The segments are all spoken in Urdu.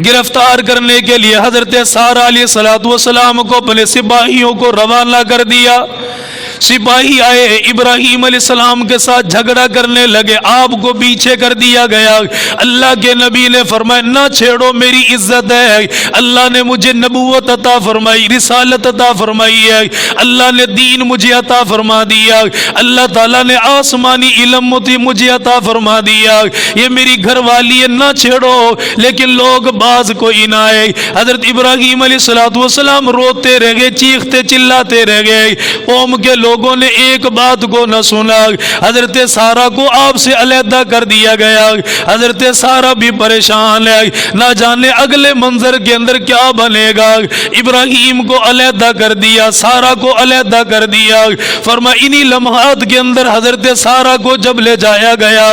گرفتار کرنے کے لیے حضرت سارہ علیہ السلام کو اپنے سپاہیوں کو روانہ کر دیا۔ سپاہی آئے، ابراہیم علیہ السلام کے ساتھ جھگڑا کرنے لگے، آپ کو پیچھے کر دیا گیا۔ اللہ کے نبی نے فرمایا نہ چھیڑو، میری عزت ہے، اللہ نے مجھے نبوت عطا فرمائی، رسالت عطا فرمائی ہے، اللہ نے دین مجھے عطا فرما دیا، اللہ تعالیٰ نے آسمانی علم مجھے عطا فرما دیا، یہ میری گھر والی ہے، نہ چھیڑو۔ لیکن لوگ باز کوئی نہ آئے۔ حضرت ابراہیم علیہ السلام روتے رہ گئے، چیختے چلاتے رہ گئے۔ قوم کے لوگوں نے ایک بات کو نہ سنا، حضرت سارہ کو آپ سے علیحدہ کر دیا گیا۔ حضرت سارہ بھی پریشان ہے، نہ جانے اگلے منظر کے اندر کیا بنے گا۔ ابراہیم کو علیحدہ کر دیا، سارہ کو علیحدہ کر دیا۔ فرمایا انہی لمحات کے اندر حضرت سارہ کو جب لے جایا گیا،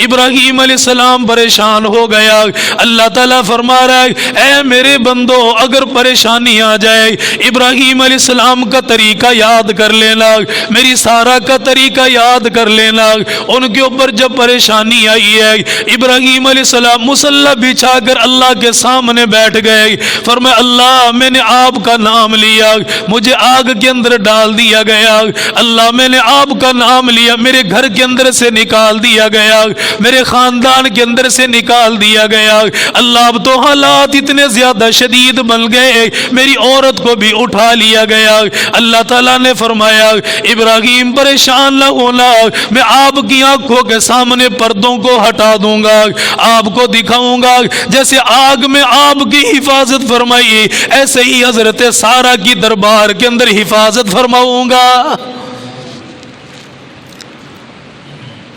ابراہیم علیہ السلام پریشان ہو گیا۔ اللہ تعالیٰ فرما رہا ہے اے میرے بندو، اگر پریشانی آ جائے ابراہیم علیہ السلام کا طریقہ یاد کر لینا، میری سارہ کا طریقہ یاد کر لینا۔ ان کے اوپر جب پریشانی آئی ہے، ابراہیم علیہ السلام مصلی بچھا کر اللہ کے سامنے بیٹھ گئے۔ فرمایا اللہ میں نے آپ کا نام لیا، مجھے آگ کے اندر ڈال دیا گیا، اللہ میں نے آپ کا نام لیا، میرے گھر کے اندر سے نکال دیا گیا، میرے خاندان کے اندر سے نکال دیا گیا، اللہ اب تو حالات اتنے زیادہ شدید بن گئے، میری عورت کو بھی اٹھا لیا گیا۔ اللہ تعالیٰ نے فرمایا ابراہیم پریشان نہ ہونا، میں آپ کی آنکھوں کے سامنے پردوں کو ہٹا دوں گا، آپ کو دکھاؤں گا جیسے آگ میں آپ کی حفاظت فرمائی، ایسے ہی حضرت سارہ کی دربار کے اندر حفاظت فرماؤں گا۔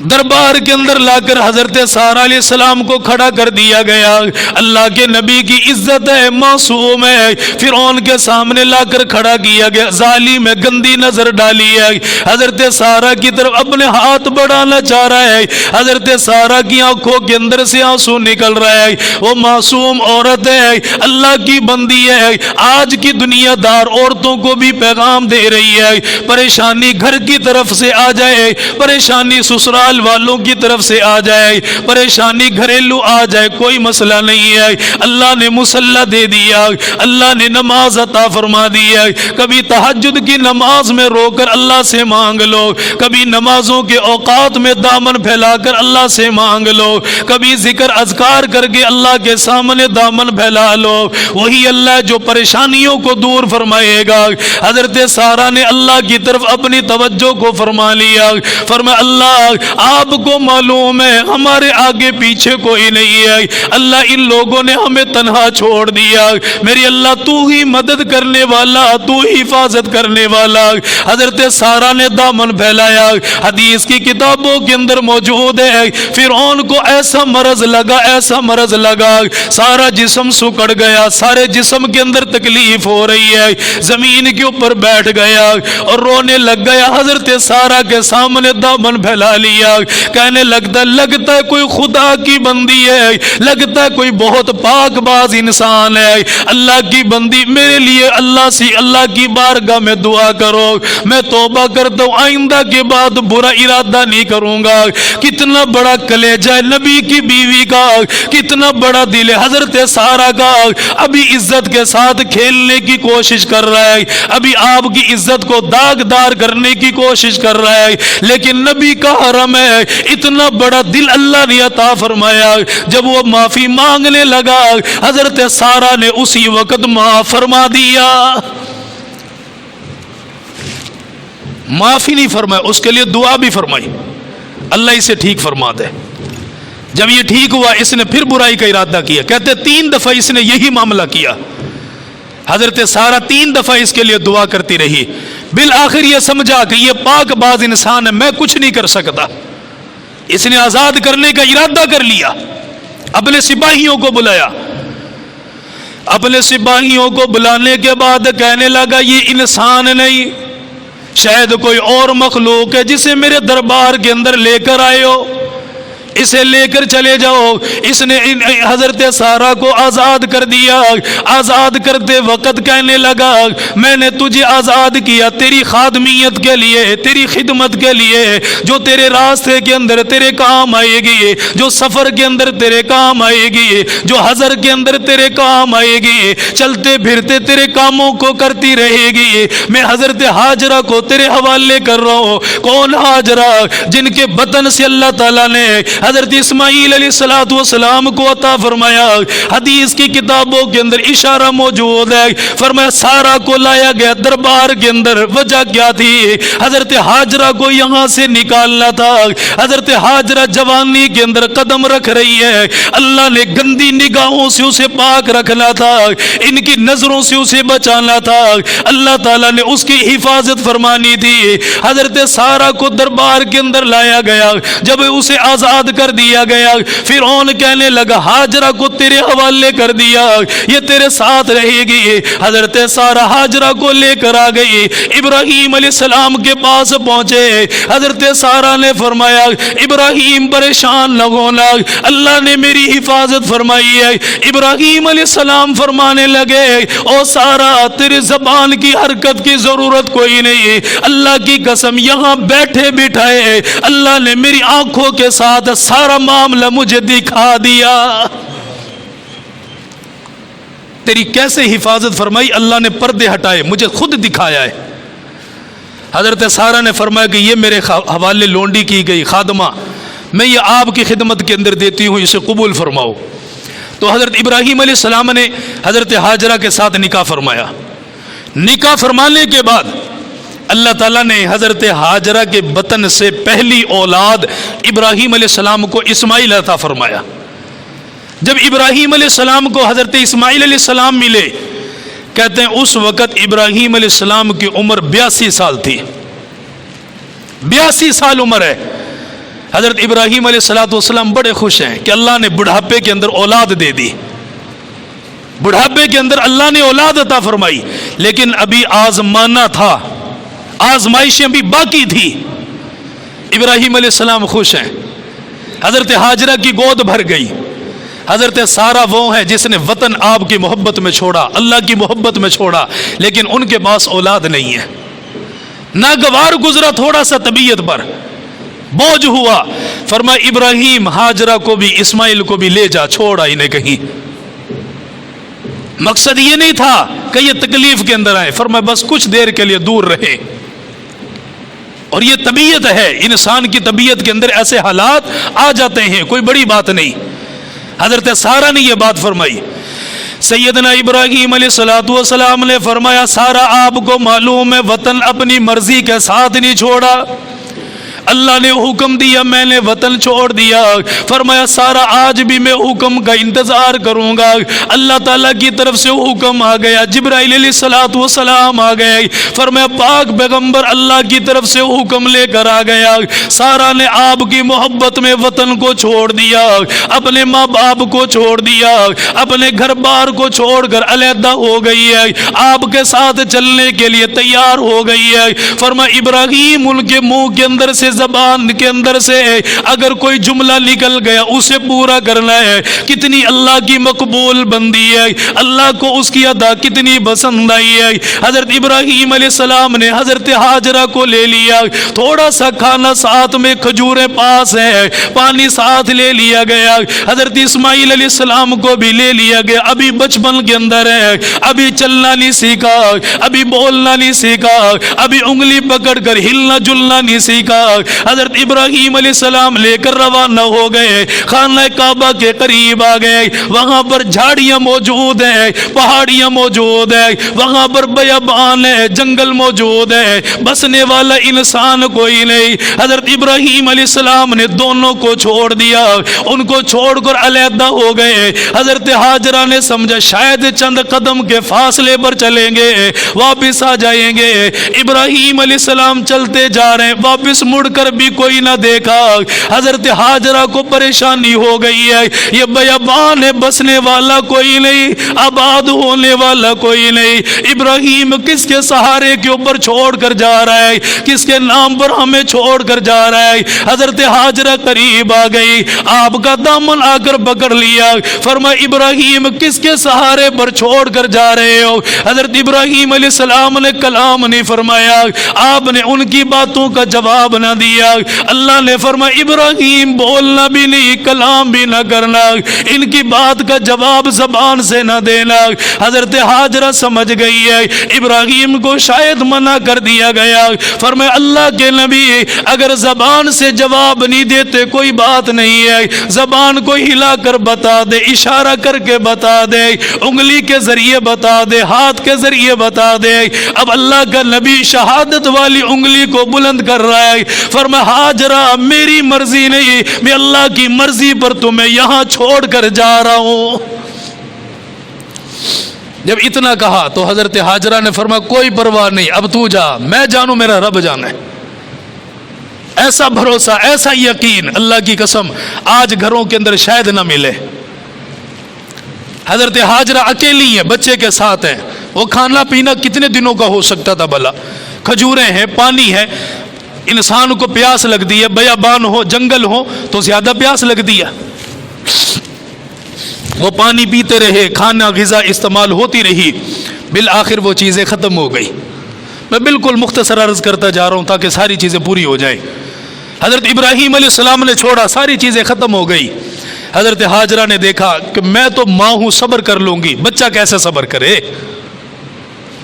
دربار کے اندر لا کر حضرت سارہ علیہ السلام کو کھڑا کر دیا گیا۔ اللہ کے نبی کی عزت ہے، معصوم ہے، فرعون کے سامنے لا کر کھڑا کیا گیا، ظالم ہے، گندی نظر ڈالی ہے، حضرت سارہ کی طرف اپنے ہاتھ بڑھانا چاہ رہا ہے، حضرت سارہ کی آنکھوں کے اندر سے آنسو نکل رہا ہے، وہ معصوم عورت ہے، اللہ کی بندی ہے، آج کی دنیا دار عورتوں کو بھی پیغام دے رہی ہے، پریشانی گھر کی طرف سے آ جائے، پریشانی سسرال والوں کی طرف سے آ جائے، پریشانی گھریلو آ جائے، کوئی مسئلہ نہیں ہے، اللہ نے مصلی دے دیا، اللہ نے نماز عطا فرما دی ہے۔ کبھی تہجد کی نماز میں رو کر اللہ سے مانگ لو، کبھی نمازوں کے اوقات میں دامن پھیلا کر اللہ سے مانگ لو، کبھی ذکر اذکار کر کے اللہ کے سامنے دامن پھیلا لو، وہی اللہ جو پریشانیوں کو دور فرمائے گا۔ حضرت سارہ نے اللہ کی طرف اپنی توجہ کو فرما لیا، فرمایا اللہ آپ کو معلوم ہے ہمارے آگے پیچھے کوئی نہیں ہے، اللہ ان لوگوں نے ہمیں تنہا چھوڑ دیا، میری اللہ تو ہی مدد کرنے والا، تو ہی حفاظت کرنے والا۔ حضرت سارہ نے دامن پھیلایا، حدیث کی کتابوں کے اندر موجود ہے فرعون کو ایسا مرض لگا، ایسا مرض لگا، سارا جسم سکڑ گیا، سارے جسم کے اندر تکلیف ہو رہی ہے، زمین کے اوپر بیٹھ گیا اور رونے لگ گیا، حضرت سارہ کے سامنے دامن پھیلا لیا، کہنے لگتا ہے کوئی خدا کی بندی ہے، لگتا ہے کوئی بہت پاک باز انسان ہے، اللہ کی بندی میرے لیے اللہ سے اللہ کی بارگاہ میں دعا کرو، میں توبہ کرتا ہوں آئندہ کے بعد برا ارادہ نہیں کروں گا۔ کتنا بڑا کلیجہ ہے نبی کی بیوی کا، کتنا بڑا دل ہے حضرت سارہ کا، ابھی عزت کے ساتھ کھیلنے کی کوشش کر رہا ہے، ابھی آپ کی عزت کو داغدار کرنے کی کوشش کر رہا ہے، لیکن نبی کا حرم ہے، اتنا بڑا دل اللہ نے عطا فرمایا۔ جب وہ معافی مانگنے لگا حضرت سارہ نے اسی وقت معاف فرما دیا، معافی نہیں فرمایا، اس کے لیے دعا بھی فرمائی، اللہ اسے ٹھیک فرما دے۔ جب یہ ٹھیک ہوا اس نے پھر برائی کا ارادہ کیا، کہتے 3 دفعہ اس نے یہی معاملہ کیا، حضرت سارہ 3 دفعہ اس کے لیے دعا کرتی رہی، بالآخر یہ سمجھا کہ یہ پاک باز انسان ہے، میں کچھ نہیں کر سکتا، اس نے آزاد کرنے کا ارادہ کر لیا، اپنے سپاہیوں کو بلایا، اپنے سپاہیوں کو بلانے کے بعد کہنے لگا یہ انسان نہیں، شاید کوئی اور مخلوق ہے جسے میرے دربار کے اندر لے کر آئے ہو، اسے لے کر چلے جاؤ۔ اس نے حضرت سارہ کو آزاد کر دیا۔ آزاد کرتے وقت کہنے لگا میں نے تجھے آزاد کیا تیری خادمیت کے لیے، تیری خدمت کے لیے، جو تیرے راستے کے اندر تیرے کام آئے گی، جو سفر کے اندر تیرے کام آئے گی، جو حضر کے اندر تیرے کام آئے گی، چلتے پھرتے تیرے کاموں کو کرتی رہے گی۔ میں حضرت ہاجرہ کو تیرے حوالے کر رہا ہوں۔ کون ہاجرہ؟ جن کے بطن سے اللہ تعالیٰ نے حضرت اسماعیل علیہ السلام کو عطا فرمایا۔ حدیث کی کتابوں کے اندر اشارہ موجود ہے، فرمایا سارہ کو لایا گیا دربار کے اندر۔ وجہ کیا تھی؟ حضرت ہاجرہ کو یہاں سے نکالنا تھا۔ حضرت ہاجرہ جوانی کے اندر قدم رکھ رہی ہے، اللہ نے گندی نگاہوں سے اسے پاک رکھنا تھا، ان کی نظروں سے اسے بچانا تھا، اللہ تعالیٰ نے اس کی حفاظت فرمانی تھی۔ حضرت سارہ کو دربار کے اندر لایا گیا، جب اسے آزاد کر دیا گیا، فرعون کہنے لگا ہاجرہ کو تیرے حوالے کر دیا، یہ تیرے ساتھ رہے گی۔ حضرت سارہ ہاجرہ کو لے کر آ گئی، ابراہیم علیہ السلام کے پاس پہنچے۔ حضرت سارہ نے فرمایا ابراہیم پریشان نہ ہونا، اللہ نے میری حفاظت فرمائی ہے۔ ابراہیم علیہ السلام فرمانے لگے او سارہ تیری زبان کی حرکت کی ضرورت کوئی نہیں، اللہ کی قسم یہاں بیٹھے بٹھائے اللہ نے میری آنکھوں کے ساتھ سارا معاملہ مجھے دکھا دیا۔ تیری کیسے حفاظت فرمائی؟ اللہ نے پردے ہٹائے مجھے خود دکھایا ہے۔ حضرت سارہ نے فرمایا کہ یہ میرے حوالے لونڈی کی گئی خادمہ، میں یہ آپ کی خدمت کے اندر دیتی ہوں، اسے قبول فرماؤ۔ تو حضرت ابراہیم علیہ السلام نے حضرت ہاجرہ کے ساتھ نکاح فرمایا۔ نکاح فرمانے کے بعد اللہ تعالیٰ نے حضرت ہاجرہ کے بطن سے پہلی اولاد ابراہیم علیہ السلام کو اسماعیل عطا فرمایا۔ جب ابراہیم علیہ السلام کو حضرت اسماعیل علیہ السلام ملے، کہتے ہیں اس وقت ابراہیم علیہ السلام کی عمر 82 سال تھی۔ 82 سال عمر ہے۔ حضرت ابراہیم علیہ السلام بڑے خوش ہیں کہ اللہ نے بڑھاپے کے اندر اولاد دے دی، بڑھاپے کے اندر اللہ نے اولاد عطا فرمائی، لیکن ابھی آزمانا تھا، آزمائشیں بھی باقی تھی۔ ابراہیم علیہ السلام خوش ہیں، حضرت ہاجرہ کی گود بھر گئی۔ حضرت سارہ وہ ہے جس نے وطن آپ کی محبت میں چھوڑا، اللہ کی محبت میں چھوڑا، لیکن ان کے پاس اولاد نہیں ہے۔ ناگوار گزرا تھوڑا سا طبیعت پر، بوجھ ہوا، فرمایا ابراہیم ہاجرہ کو بھی اسماعیل کو بھی لے جا، چھوڑا انہیں کہیں۔ مقصد یہ نہیں تھا کہ یہ تکلیف کے اندر آئے، فرمایا بس کچھ دیر کے لیے دور رہے۔ اور یہ طبیعت ہے، انسان کی طبیعت کے اندر ایسے حالات آ جاتے ہیں، کوئی بڑی بات نہیں۔ حضرت سارہ نے یہ بات فرمائی۔ سیدنا ابراہیم علیہ السلام نے فرمایا سارہ آپ کو معلوم ہے وطن اپنی مرضی کے ساتھ نہیں چھوڑا، اللہ نے حکم دیا میں نے وطن چھوڑ دیا۔ فرمایا سارا آج بھی میں حکم کا انتظار کروں گا۔ اللہ تعالیٰ کی طرف سے حکم آ گیا، جبرائیل علیہ السلام آ گئے، فرمایا پاک پیغمبر اللہ کی طرف سے حکم لے کر آ گیا، سارا نے آپ کی محبت میں وطن کو چھوڑ دیا، اپنے ماں باپ کو چھوڑ دیا، اپنے گھر بار کو چھوڑ کر علیحدہ ہو گئی ہے، آپ کے ساتھ چلنے کے لیے تیار ہو گئی ہے۔ فرمایا ابراہیم ان کے منہ کے اندر سے زبان کے اندر سے اگر کوئی جملہ نکل گیا اسے پورا کرنا ہے۔ کتنی اللہ کی مقبول بندی ہے، اللہ کو اس کی ادا کتنی پسند آئی ہے۔ حضرت ابراہیم علیہ السلام نے حضرت ہاجرہ کو لے لیا، تھوڑا سا کھانا ساتھ میں، کھجوریں پاس ہے، پانی ساتھ لے لیا گیا۔ حضرت اسماعیل علیہ السلام کو بھی لے لیا گیا، ابھی بچپن کے اندر ہے، ابھی چلنا نہیں سیکھا، ابھی بولنا نہیں سیکھا، ابھی انگلی پکڑ کر ہلنا جلنا نہیں سیکھا۔ حضرت ابراہیم علیہ السلام لے کر روانہ ہو گئے، خانہ کعبہ کے قریب آ گئے، وہاں پر جھاڑیاں موجود ہیں، پہاڑیاں موجود ہیں، وہاں پر بیابان ہے، جنگل موجود ہے، بسنے والا انسان کوئی نہیں۔ حضرت ابراہیم علیہ السلام نے دونوں کو چھوڑ دیا، ان کو چھوڑ کر علیحدہ ہو گئے۔ حضرت ہاجرہ نے سمجھا شاید چند قدم کے فاصلے پر چلیں گے، واپس آ جائیں گے۔ ابراہیم علیہ السلام چلتے جا رہے ہیں، واپس مڑ کر بھی کوئی نہ دیکھا۔ حضرت حاجرہ کو پریشانی ہو گئی ہے، یہ بیابان ہے، بسنے والا کوئی نہیں، آباد ہونے والا کوئی نہیں۔ ابراہیم کس کے سہارے کے اوپر چھوڑ کر جا رہا ہے، کس کے نام پر ہمیں چھوڑ کر جا رہا ہے؟ حضرت حاجرہ قریب آ گئی، آپ کا دامن آ کر پکڑ لیا، فرمایا ابراہیم کس کے سہارے پر چھوڑ کر جا رہے ہو؟ حضرت ابراہیم علیہ السلام نے کلام نہیں فرمایا، آپ نے ان کی باتوں کا جواب نہ دیا۔ اللہ نے فرمایا ابراہیم بولنا بھی نہیں، کلام بھی نہ کرنا، ان کی بات کا جواب زبان سے نہ دینا۔ حضرت حاجرہ سمجھ گئی ہے ابراہیم کو شاید منع کر دیا گیا، فرمایا اللہ کے نبی اگر زبان سے جواب نہیں دیتے کوئی بات نہیں ہے، زبان کو ہلا کر بتا دے، اشارہ کر کے بتا دے، انگلی کے ذریعے بتا دے، ہاتھ کے ذریعے بتا دے۔ اب اللہ کا نبی شہادت والی انگلی کو بلند کر رہا ہے، فرمایا حاجرہ میری مرضی نہیں، میں اللہ کی مرضی پر تمہیں یہاں چھوڑ کر جا رہا ہوں۔ جب اتنا کہا تو حضرت حاجرہ نے فرمایا کوئی پرواہ نہیں، اب تو جا، میں جانوں میرا رب جانے۔ ایسا بھروسہ، ایسا یقین، اللہ کی قسم آج گھروں کے اندر شاید نہ ملے۔ حضرت حاجرہ اکیلی ہیں، بچے کے ساتھ ہیں، وہ کھانا پینا کتنے دنوں کا ہو سکتا تھا بھلا؟ کھجوریں ہیں، پانی ہے، انسان کو پیاس لگتی ہے، بیابان ہو، جنگل ہو تو زیادہ پیاس لگتی ہے۔ وہ پانی پیتے رہے، کھانا غذا استعمال ہوتی رہی، بالآخر وہ چیزیں ختم ہو گئی۔ میں بالکل مختصر عرض کرتا جا رہا ہوں تاکہ ساری چیزیں پوری ہو جائیں۔ حضرت ابراہیم علیہ السلام نے چھوڑا، ساری چیزیں ختم ہو گئی۔ حضرت حاجرہ نے دیکھا کہ میں تو ماں ہوں، صبر کر لوں گی، بچہ کیسے صبر کرے؟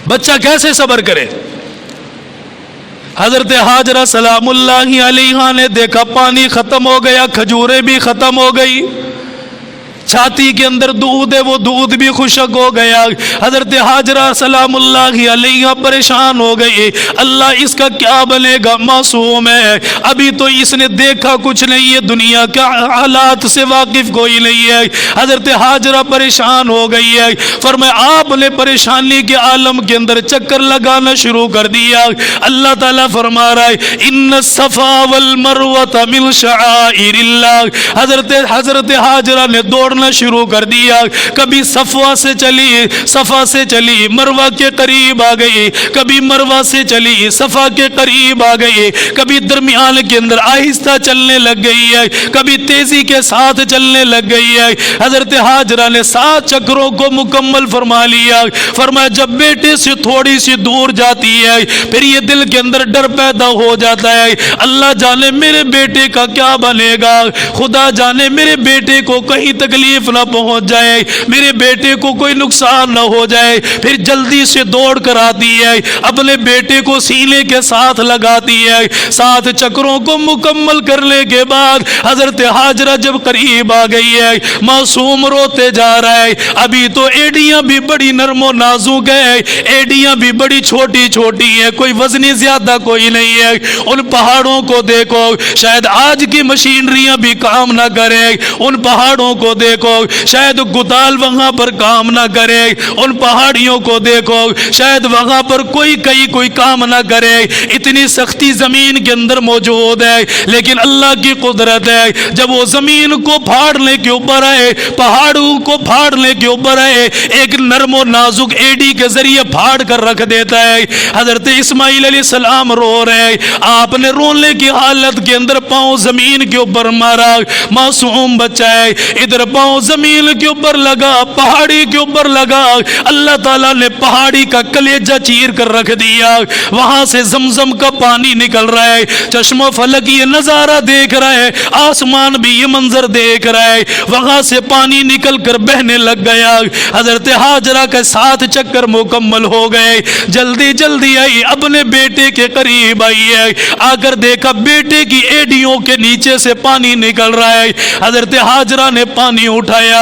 بچہ کیسے صبر کرے؟ حضرت حاجرہ سلام اللہ علیہا نے دیکھا پانی ختم ہو گیا، کھجوریں بھی ختم ہو گئی، چھاتی کے اندر دودھ ہے وہ دودھ بھی خشک ہو گیا۔ حضرت حاجرہ سلام اللہ علیہا پریشان ہو گئی، اللہ اس کا کیا بنے گا؟ معصوم ہے، ابھی تو اس نے دیکھا کچھ نہیں ہے، دنیا کے حالات سے واقف کوئی نہیں ہے۔ حضرت حاجرہ پریشان ہو گئی ہے، فرمایا آپ نے پریشانی کے عالم کے اندر چکر لگانا شروع کر دیا۔ اللہ تعالیٰ فرما رہا ہے ان الصفا والمروۃ من شعائر اللہ۔ حضرت حاجرہ نے دوڑنا شروع کر دیا، کبھی صفا سے چلی مروہ کے قریب آ گئی، کبھی مروہ سے چلی صفا کے قریب آ گئی، کبھی درمیان کے اندر آہستہ چلنے لگ گئی ہے، کبھی تیزی کے ساتھ چلنے لگ گئی ہے۔ حضرت حاجرہ نے 7 چکروں کو مکمل فرما لیا، فرمایا جب بیٹے سے تھوڑی سی دور جاتی ہے پھر یہ دل کے اندر ڈر پیدا ہو جاتا ہے، اللہ جانے میرے بیٹے کا کیا بنے گا، خدا جانے میرے بیٹے کو کہیں تکلیف نہ پہنچ جائے، میرے بیٹے کو کوئی نقصان نہ ہو جائے۔ پھر جلدی سے دوڑ کر آتی ہے، اپنے بیٹے کو سینے کے ساتھ لگاتی ہے۔ 7 چکروں کو مکمل کرنے کے بعد حضرت حاجرہ جب قریب آ گئی ہے، معصوم روتے جا رہا ہے، ابھی تو ایڈیاں بھی بڑی نرم و نازک ہے، ایڈیاں بھی بڑی چھوٹی چھوٹی ہیں، کوئی وزنی زیادہ کوئی نہیں ہے۔ ان پہاڑوں کو دیکھو، شاید آج کی مشینریاں بھی کام نہ کرے، ان پہاڑوں کو دیکھو شاید گدال وہاں پر کام نہ کرے، ان پہاڑیوں کو دیکھو شاید وہاں پر کوئی کام نہ کرے، اتنی سختی زمین کے اندر موجود ہے، لیکن اللہ کی قدرت ہے جب وہ زمین کو پھاڑنے کے اوپر ہے، پہاڑوں کو پھاڑنے کے اوپر ہے، ایک نرم و نازک ایڈی کے ذریعے پھاڑ کر رکھ دیتا ہے۔ حضرت اسماعیل علیہ السلام رو رہے، آپ نے رونے کی حالت کے اندر پاؤں زمین کے اوپر مارا، معصوم بچہ ہے، ادھر پاؤں زمین کے اوپر لگا، پہاڑی کے اوپر لگا، اللہ تعالیٰ نے پہاڑی کا کلیجہ چیر کر رکھ دیا، وہاں سے زمزم کا پانی نکل رہا ہے، چشم و فلک یہ نظارہ دیکھ رہا ہے، آسمان بھی یہ منظر دیکھ رہا ہے، وہاں سے پانی نکل کر بہنے لگ گیا۔ حضرت حاجرہ کے 7 چکر مکمل ہو گئے، جلدی آئی، اپنے بیٹے کے قریب آئی ہے، آ کر دیکھا بیٹے کی ایڈیوں کے نیچے سے پانی نکل رہا ہے۔ حضرت حاجرہ نے پانی اٹھایا,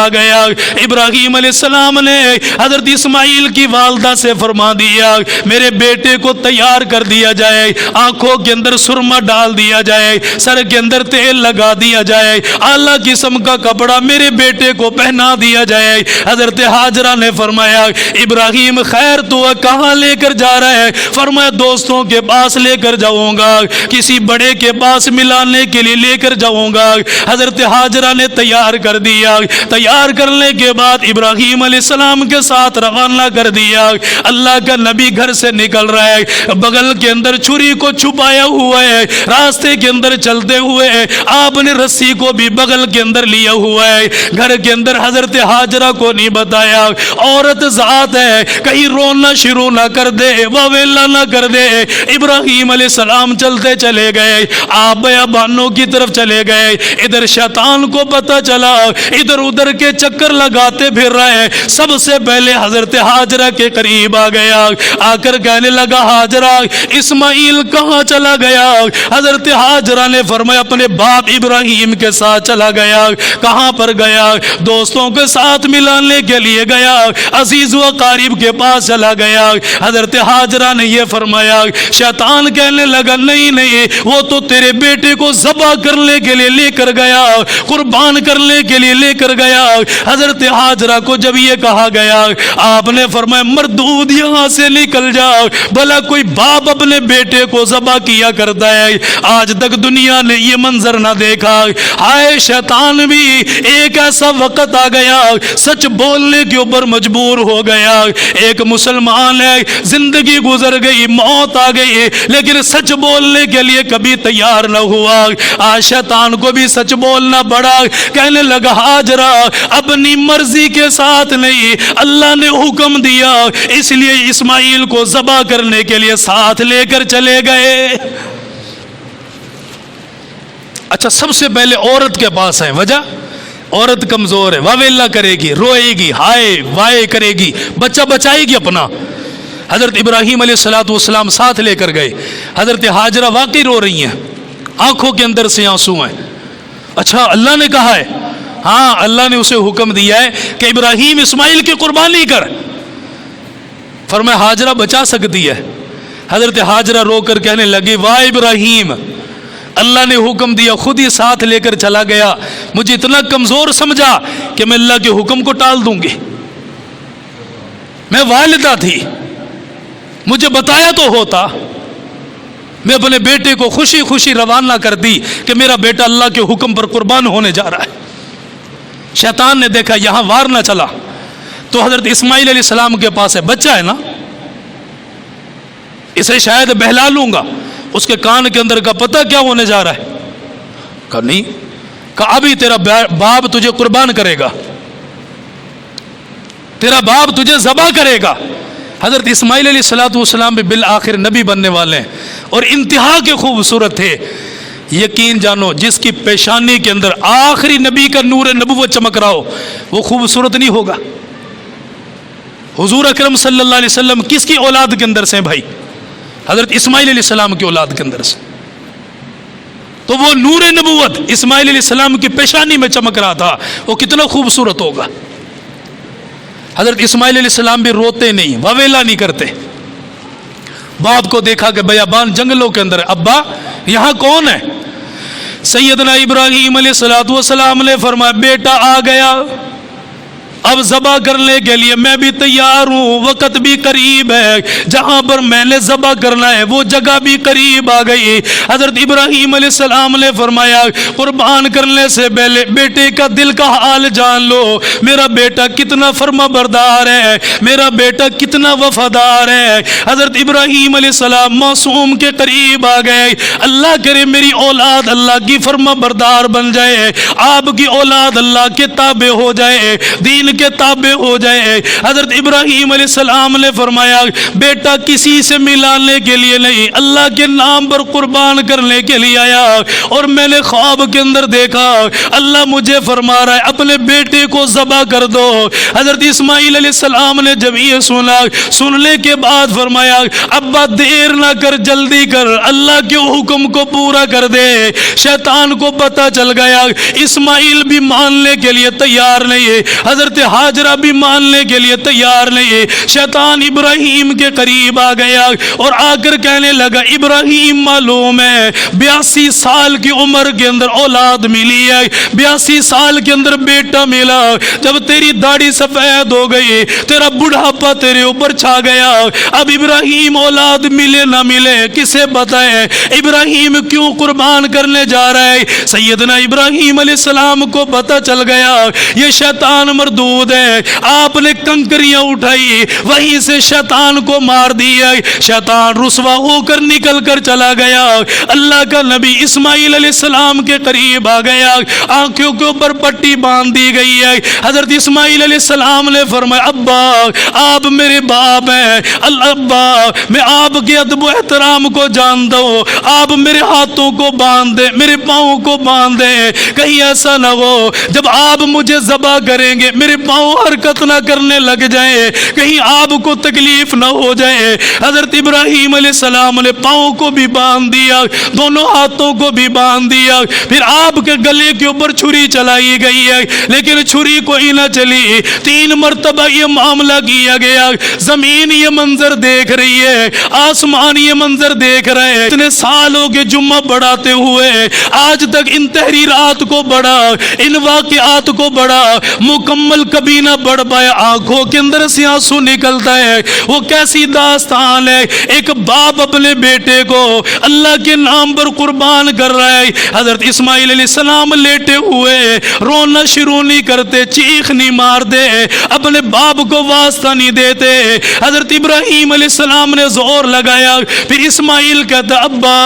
آ گیا۔ ابراہیم علیہ السلام نے حضرت اسماعیل کی والدہ سے فرما دیا میرے بیٹے کو تیار کر دیا جائے، آنکھوں کے اندر سرما ڈال دیا جائے، سر کے اندر تیل لگا دیا جائے، اعلیٰ قسم کا کپڑا میرے بیٹے کو پہنا دیا جائے۔ حضرت ہاجرہ نے فرمایا ابراہیم خیر تو کہاں لے کر جا رہا ہے؟ فرمایا دوستوں کے پاس لے کر جاؤں گا، کسی بڑے کے پاس ملانے کے لیے لے کر جاؤں گا۔ حضرت ہاجرہ نے تیار کر دیا، تیار کرنے کے بعد ابراہیم علیہ السلام کے ساتھ روانہ کر دیا۔ اللہ کا نبی گھر سے نکل رہا ہے، بغل کے اندر چھری کو چھپایا ہوا ہے، راستے کے اندر چلتے ہوئے آپ نے رسی کو بھی بغل کے اندر لیا ہوا ہے۔ گھر کے اندر حضرت ہاجرہ کو نہیں بتایا، عورت ذات ہے کہیں رونا شروع نہ کر دے، واویلا نہ کر دے۔ ابراہیم علیہ السلام چلتے چلے گئے، آپ بیابانوں کی طرف چلے گئے۔ ادھر شیطان کو پتہ چلا ادھر ادھر کے چکر لگاتے پھر رہے، سب سے پہلے حضرت ہاجرہ کے قریب آ گیا، آ کر کہنے لگا ہاجرہ اسماعیل کہاں چلا گیا؟ حضرت ہاجرہ نے فرمایا اپنے باپ ابراہیم کے ساتھ چلا گیا۔ کہاں پر گیا؟ دوستوں کے ساتھ ملانے کے لیے گیا، عزیز و قریب کے پاس چلا گیا۔ حضرت ہاجرہ نے یہ فرمایا، شیطان کہنے لگا نہیں نہیں، وہ تو تیرے بیٹے کو ذبح کرنے کے لیے لے کر گیا، قربان کرنے کے لیے لے کر گیا۔ حضرت ہاجرہ کو جب یہ کہا گیا، آپ نے فرمایا مردود یہاں سے نکل جاؤ، بھلا کوئی باپ اپنے بیٹے کو ذبح کیا کرتا ہے؟ آج تک دنیا نے یہ منظر نہ دیکھا۔ ہائے شیطان بھی ایک ایسا وقت آ گیا سچ بولنے کے اوپر مجبور ہو گیا۔ ایک مسلمان ہے، زندگی گزر گئی، موت آ گئی، لیکن سچ بولنے کے لیے کبھی تیار نہ ہوا۔ آج شیطان کو بھی سچ بولنا پڑا، کہنے لگا ہاجرہ اپنی مرضی کے ساتھ نہیں، اللہ نے حکم دیا اس لیے اسماعیل کو ذبح کرنے کے لیے ساتھ لے کر چلے گئے۔ اچھا سب سے پہلے عورت کے پاس ہے، وجہ عورت کمزور ہے، واویلا کرے گی، روئے گی، ہائے وائے کرے گی، بچہ بچائے گی اپنا۔ حضرت ابراہیم علیہ السلام ساتھ لے کر گئے۔ حضرت ہاجرہ واقعی رو رہی ہیں، آنکھوں کے اندر سے آنسو ہیں۔ اچھا اللہ نے کہا ہے؟ ہاں اللہ نے اسے حکم دیا ہے کہ ابراہیم اسماعیل کی قربانی کر۔ فرمایا ہاجرہ بچا سکتی ہے؟ حضرت ہاجرہ رو کر کہنے لگی واہ ابراہیم، اللہ نے حکم دیا خود ہی ساتھ لے کر چلا گیا، مجھے اتنا کمزور سمجھا کہ میں اللہ کے حکم کو ٹال دوں گی؟ میں والدہ تھی، مجھے بتایا تو ہوتا، میں اپنے بیٹے کو خوشی خوشی روانہ کر دی کہ میرا بیٹا اللہ کے حکم پر قربان ہونے جا رہا ہے۔ شیطان نے دیکھا یہاں وار نہ چلا تو حضرت اسماعیل علیہ السلام کے پاس ہے، بچہ ہے نا، اسے شاید بہلا لوں گا، اس کے کان کے اندر کا پتہ کیا ہونے جا رہا ہے؟ کہا نہیں، کہا ابھی تیرا باپ تجھے قربان کرے گا، تیرا باپ تجھے ذبح کرے گا۔ حضرت اسماعیل علیہ السلام بھی بالآخر نبی بننے والے ہیں اور انتہا کے خوبصورت تھے۔ یقین جانو جس کی پیشانی کے اندر آخری نبی کا نور نبوت چمک رہا ہو وہ خوبصورت نہیں ہوگا؟ حضور اکرم صلی اللہ علیہ وسلم کس کی اولاد کے اندر سے ہیں بھائی؟ حضرت اسماعیل علیہ السلام کی اولاد کے اندر سے، تو وہ نور نبوت اسماعیل علیہ السلام کی پیشانی میں چمک رہا تھا، وہ کتنا خوبصورت ہوگا۔ حضرت اسماعیل علیہ السلام بھی روتے نہیں، واویلا نہیں کرتے۔ باپ کو دیکھا کہ بیابان جنگلوں کے اندر، ابا یہاں کون ہے؟ سیدنا ابراہیم علیہ السلام نے فرمایا بیٹا آ گیا، اب ذبح کرنے کے لیے میں بھی تیار ہوں، وقت بھی قریب ہے، جہاں پر میں نے ذبح کرنا ہے وہ جگہ بھی قریب آ گئی۔ حضرت ابراہیم علیہ السلام نے فرمایا قربان کرنے سے پہلے بیٹے کا دل کا حال جان لو، میرا بیٹا کتنا فرما بردار ہے، میرا بیٹا کتنا وفادار ہے۔ حضرت ابراہیم علیہ السلام معصوم کے قریب آ گئے، اللہ کرے میری اولاد اللہ کی فرما بردار بن جائے، آپ کی اولاد اللہ کے تابع ہو جائے، دین ان کے تابع ہو جائے۔ حضرت ابراہیم علیہ السلام نے فرمایا بیٹا کسی سے ملانے کے لیے نہیں، اللہ کے نام پر قربان کرنے کے لیے آیا، اور میں نے خواب کے اندر دیکھا اللہ مجھے فرما رہا ہے اپنے بیٹے کو ذبح کر دو۔ حضرت اسماعیل علیہ السلام نے جب یہ سنا، سننے کے بعد فرمایا ابا دیر نہ کر، جلدی کر، اللہ کے حکم کو پورا کر دے۔ شیطان کو پتہ چل گیا اسماعیل بھی ماننے کے لیے تیار نہیں ہے، حضرت ہاجرہ بھی ماننے کے لیے تیار نہیں ہے۔ شیطان ابراہیم کے قریب آ گیا اور آ کر کہنے لگا ابراہیم معلوم ہے 82 سال کی عمر کے اندر اولاد ملی ہے، 82 سال کے اندر بیٹا ملا، جب تیری داڑھی سفید ہو گئی، تیرا بڑھاپا تیرے اوپر چھا گیا، اب ابراہیم اولاد ملے نہ ملے کسے بتائے، ابراہیم کیوں قربان کرنے جا رہا ہے؟ سیدنا ابراہیم علیہ السلام کو پتہ چل گیا یہ شیطان مردود ہے، آپ نے کنکریاں اٹھائی وہیں سے شیطان کو مار دیا، شیطان رسوا ہو کر نکل کر چلا گیا۔ اللہ کا نبی اسماعیل علیہ السلام کے قریب آ گیا، آنکھوں کے اوپر پٹی باندھ دی گئی ہے۔ حضرت اسماعیل علیہ السلام نے فرمایا ابا آپ میرے باپ ہیں، ابا میں آپ کے ادب و احترام کو جانتا ہوں، آپ میرے ہاتھوں کو باندھ دیں، میرے پاؤں کو باندھ دیں، کہیں ایسا نہ ہو جب آپ مجھے ذبح کریں گے میرے پاؤں حرکت نہ کرنے لگ جائیں، کہیں آپ کو تکلیف نہ ہو جائے۔ حضرت ابراہیم علیہ السلام نے پاؤں کو بھی باندھ دیا، دونوں ہاتھوں کو بھی باندھ دیا، پھر آپ کے گلے کے اوپر چھری چلائی گئی ہے، لیکن چھری کوئی نہ چلی، 3 مرتبہ یہ معاملہ کیا گیا۔ زمین یہ منظر دیکھ رہی ہے، آسمان یہ منظر دیکھ رہے ہیں، اتنے سالوں کے جمعہ بڑھاتے ہوئے آج تک ان تحریرات کو بڑھا، ان واقعات کو بڑھا، مکمل کبھی نہ بڑھ پایا، آنکھوں کے اندر سے آنسو نکلتا ہے۔ وہ کیسی داستان ہے، ایک باپ اپنے بیٹے کو اللہ کے نام پر قربان کر رہا ہے۔ حضرت اسماعیل علیہ السلام لیٹے ہوئے رونا شروع نہیں کرتے، چیخ نہیں مارتے، اپنے باپ کو واسطہ نہیں دیتے۔ حضرت ابراہیم علیہ السلام نے زور لگایا، پھر اسماعیل کہتا ابا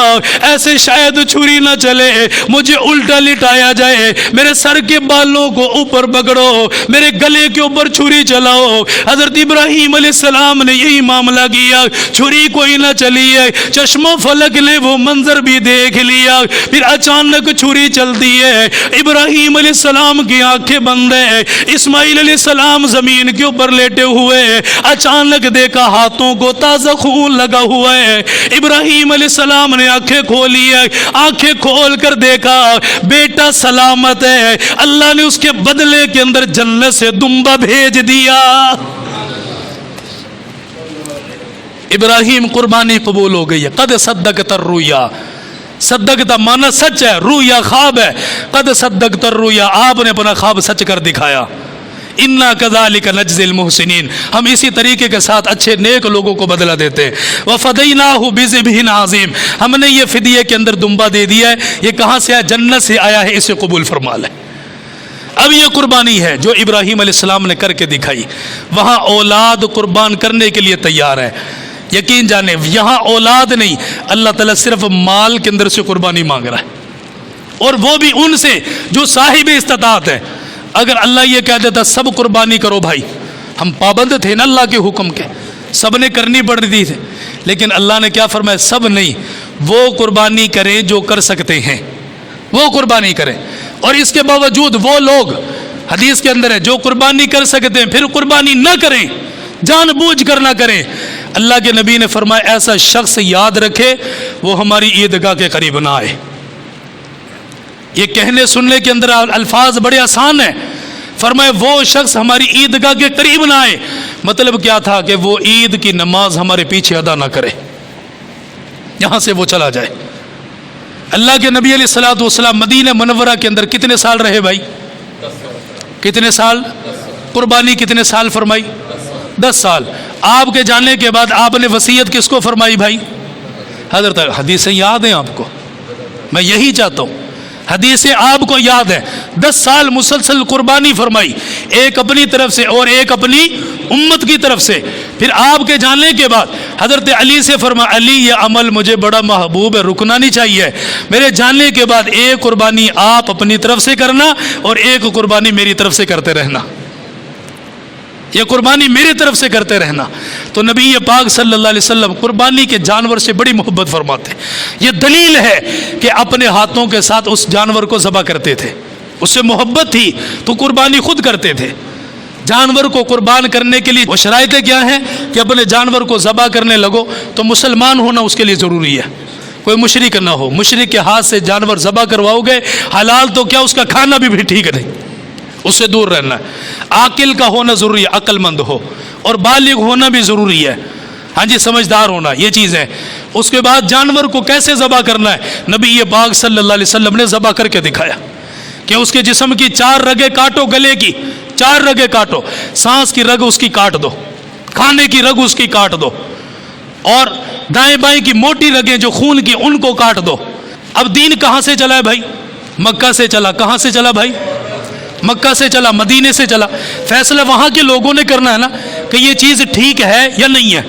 ایسے شاید چھری نہ چلے، مجھے الٹا لٹایا جائے، میرے سر کے بالوں کو اوپر پکڑو، میرے گلے کے اوپر چھری چلاؤ۔ حضرت ابراہیم علیہ السلام نے یہی معاملہ کیا، چھری کوئی نہ چلی ہے، چشم و فلک نے وہ منظر بھی دیکھ لیا، پھر اچانک چھری چلتی ہے، ابراہیم علیہ السلام کی آنکھیں بند ہیں، اسماعیل علیہ السلام زمین کے اوپر لیٹے ہوئے، اچانک دیکھا ہاتھوں کو تازہ خون لگا ہوا ہے۔ ابراہیم علیہ السلام نے آنکھیں کھولی ہے، آنکھیں کھول کر دیکھا بیٹا سلامت ہے، اللہ نے اس کے بدلے کے اندر جنت سے دمبا بھیج دیا۔ ابراہیم قربانی قبول ہو گئی ہے۔ قد صدقت الرؤیا، صدقتا مانا سچ ہے، رویا خواب ہے، قد صدقت الرؤیا آپ نے اپنا خواب سچ کر دکھایا۔ انا کذالک نجزی المحسنین، ہم اسی طریقے کے ساتھ اچھے نیک لوگوں کو بدلہ دیتے ہیں۔ وفدیناہ بذبح عظیم، ہم نے یہ فدیے کے اندر دمبا دے دیا ہے، یہ کہاں سے آیا؟ جنت سے آیا ہے، اسے قبول فرما لیں۔ اب یہ قربانی ہے جو ابراہیم علیہ السلام نے کر کے دکھائی، وہاں اولاد قربان کرنے کے لیے تیار ہے۔ یقین جانے یہاں اولاد نہیں، اللہ تعالیٰ صرف مال کے اندر سے قربانی مانگ رہا ہے، اور وہ بھی ان سے جو صاحب استطاعت ہے۔ اگر اللہ یہ کہہ دیتا سب قربانی کرو بھائی، ہم پابند تھے نا اللہ کے حکم کے، سب نے کرنی پڑ رہی تھی، لیکن اللہ نے کیا فرمایا؟ سب نہیں، وہ قربانی کریں جو کر سکتے ہیں، وہ قربانی کریں۔ اور اس کے باوجود وہ لوگ حدیث کے اندر ہے جو قربانی کر سکتے ہیں پھر قربانی نہ کریں، جان بوجھ کر نہ کریں۔ اللہ کے نبی نے فرمایا ایسا شخص یاد رکھے وہ ہماری عیدگاہ کے قریب نہ آئے۔ یہ کہنے سننے کے اندر الفاظ بڑے آسان ہیں، فرمایا وہ شخص ہماری عیدگاہ کے قریب نہ آئے، مطلب کیا تھا کہ وہ عید کی نماز ہمارے پیچھے ادا نہ کرے، یہاں سے وہ چلا جائے۔ اللہ کے نبی علیہ الصلوۃ والسلام مدینہ منورہ کے اندر کتنے سال رہے بھائی؟ کتنے سال؟ قربانی کتنے سال فرمائی؟ 10 سال۔ آپ کے جانے کے بعد آپ نے وصیت کس کو فرمائی بھائی؟ حضرت، حدیثیں یاد ہیں آپ کو؟ میں یہی چاہتا ہوں، حدیثیں آپ کو یاد ہے۔ 10 سال مسلسل قربانی فرمائی، ایک اپنی طرف سے اور ایک اپنی امت کی طرف سے۔ پھر آپ کے جانے کے بعد حضرت علی سے فرمایا علی یہ عمل مجھے بڑا محبوب ہے، رکنا نہیں چاہیے، میرے جانے کے بعد ایک قربانی آپ اپنی طرف سے کرنا اور ایک قربانی میری طرف سے کرتے رہنا۔ یہ قربانی میری طرف سے کرتے رہنا۔ تو نبی پاک صلی اللہ علیہ وسلم قربانی کے جانور سے بڑی محبت فرماتے ہیں۔ یہ دلیل ہے کہ اپنے ہاتھوں کے ساتھ اس جانور کو ذبح کرتے تھے، اس سے محبت تھی تو قربانی خود کرتے تھے۔ جانور کو قربان کرنے کے لیے وہ شرائطیں کیا ہیں کہ اپنے جانور کو ذبح کرنے لگو تو مسلمان ہونا اس کے لیے ضروری ہے، کوئی مشرک نہ ہو۔ مشرک کے ہاتھ سے جانور ذبح کرواؤ گے، حلال تو کیا اس کا کھانا بھی ٹھیک نہیں، اس سے دور رہنا ہے۔ عاقل کا ہونا ضروری ہے، عقل مند ہو، اور بالغ ہونا بھی ضروری ہے، ہاں جی، سمجھدار ہونا، یہ چیزیں۔ اس کے بعد جانور کو کیسے ذبح کرنا ہے، نبی پاک صلی اللہ علیہ وسلم نے ذبح کر کے دکھایا کہ اس کے جسم کی 4 رگیں کاٹو، گلے کی 4 رگیں کاٹو، سانس کی رگ اس کی کاٹ دو، کھانے کی رگ اس کی کاٹ دو، اور دائیں بائیں کی موٹی رگیں جو خون کی ان کو کاٹ دو۔ اب دین کہاں سے چلا ہے بھائی؟ مکہ سے چلا۔ کہاں سے چلا بھائی؟ مکہ سے چلا، مدینے سے چلا۔ فیصلہ وہاں کے لوگوں نے کرنا ہے نا کہ یہ چیز ٹھیک ہے یا نہیں ہے۔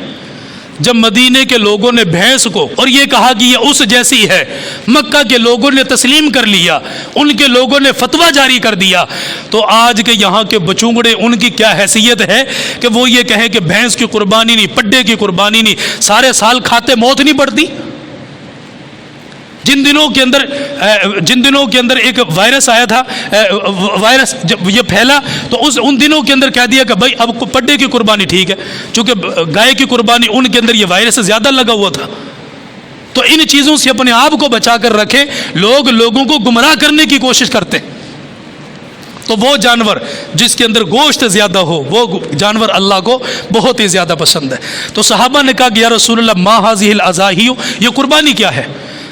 جب مدینے کے لوگوں نے بھینس کو اور یہ کہا کہ یہ اس جیسی ہے، مکہ کے لوگوں نے تسلیم کر لیا، ان کے لوگوں نے فتویٰ جاری کر دیا، تو آج کے یہاں کے بچونگڑے ان کی کیا حیثیت ہے کہ وہ یہ کہیں کہ بھینس کی قربانی نہیں، پڈے کی قربانی نہیں، سارے سال کھاتے موت نہیں پڑتی؟ جن دنوں کے اندر ایک وائرس آیا تھا، وائرس جب یہ پھیلا تو ان دنوں کے اندر کہہ دیا کہ بھائی اب پڈے کی قربانی ٹھیک ہے، چونکہ گائے کی قربانی ان کے اندر یہ وائرس زیادہ لگا ہوا تھا۔ تو ان چیزوں سے اپنے آپ کو بچا کر رکھے، لوگوں کو گمراہ کرنے کی کوشش کرتے۔ تو وہ جانور جس کے اندر گوشت زیادہ ہو، وہ جانور اللہ کو بہت ہی زیادہ پسند ہے۔ تو صحابہ نے کہا کہ یا رسول اللہ ما ھذہ الاضاحی، یہ قربانی کیا ہے؟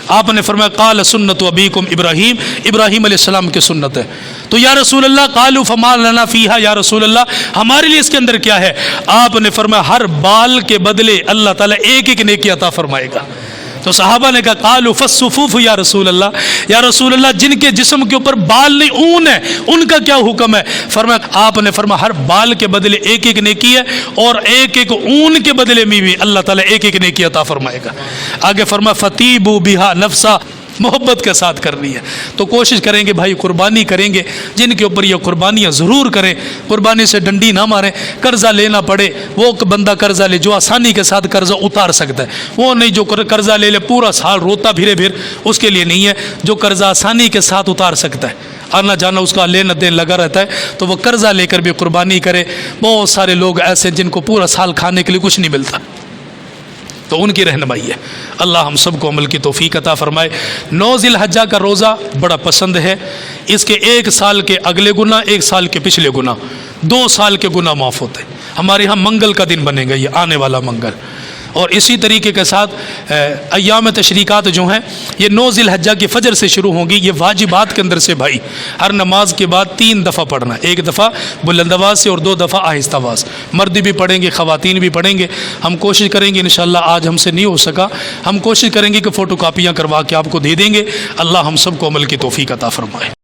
آپ نے فرمایا قال سنت ابیکم ابراہیم، ابراہیم علیہ السلام کی سنت ہے۔ تو یا رسول اللہ قالوا فما لنا فیہا، یا رسول اللہ ہمارے لیے اس کے اندر کیا ہے؟ آپ نے فرمایا ہر بال کے بدلے اللہ تعالیٰ ایک نیکی عطا فرمائے گا۔ تو صحابہ نے کہا قالوا فالصفوف یا رسول اللہ، یا رسول اللہ جن کے جسم کے اوپر بال نہیں اون ہے ان کا کیا حکم ہے؟ فرمایا آپ نے فرمایا ہر بال کے بدلے ایک نیکی ہے، اور ایک اون کے بدلے میں بھی اللہ تعالیٰ ایک نیکی عطا فرمائے گا۔ آگے فرمایا فطیبوا بہا نفسا، محبت کے ساتھ کرنی ہے۔ تو کوشش کریں گے بھائی قربانی کریں گے، جن کے اوپر یہ قربانیاں ضرور کریں، قربانی سے ڈنڈی نہ ماریں۔ قرضہ لینا پڑے وہ بندہ قرضہ لے جو آسانی کے ساتھ قرضہ اتار سکتا ہے، وہ نہیں جو قرضہ لے پورا سال روتا پھرے پھر، اس کے لیے نہیں ہے۔ جو قرضہ آسانی کے ساتھ اتار سکتا ہے، آنا جانا اس کا لینا دین لگا رہتا ہے، تو وہ قرضہ لے کر بھی قربانی کرے۔ بہت سارے لوگ ایسے جن کو پورا سال کھانے کے لیے کچھ نہیں ملتا، تو ان کی رہنمائی ہے۔ اللہ ہم سب کو عمل کی توفیق عطا فرمائے۔ 9 ذی الحجہ کا روزہ بڑا پسند ہے، اس کے 1 سال کے اگلے گناہ، 1 سال کے پچھلے گناہ، 2 سال کے گناہ معاف ہوتے ہیں۔ ہمارے ہاں منگل کا دن بنے گا، یہ آنے والا منگل۔ اور اسی طریقے کے ساتھ ایام تشریقات جو ہیں یہ 9 ذی الحجہ کی فجر سے شروع ہوں گی۔ یہ واجبات کے اندر سے بھائی ہر نماز کے بعد 3 دفعہ پڑھنا، 1 دفعہ بلند آواز سے اور 2 دفعہ آہستہ آواز، مرد بھی پڑھیں گے، خواتین بھی پڑھیں گے۔ ہم کوشش کریں گے انشاءاللہ، آج ہم سے نہیں ہو سکا، ہم کوشش کریں گے کہ فوٹو کاپیاں کروا کے آپ کو دے دیں گے۔ اللہ ہم سب کو عمل کی توفیق عطا فرمائے۔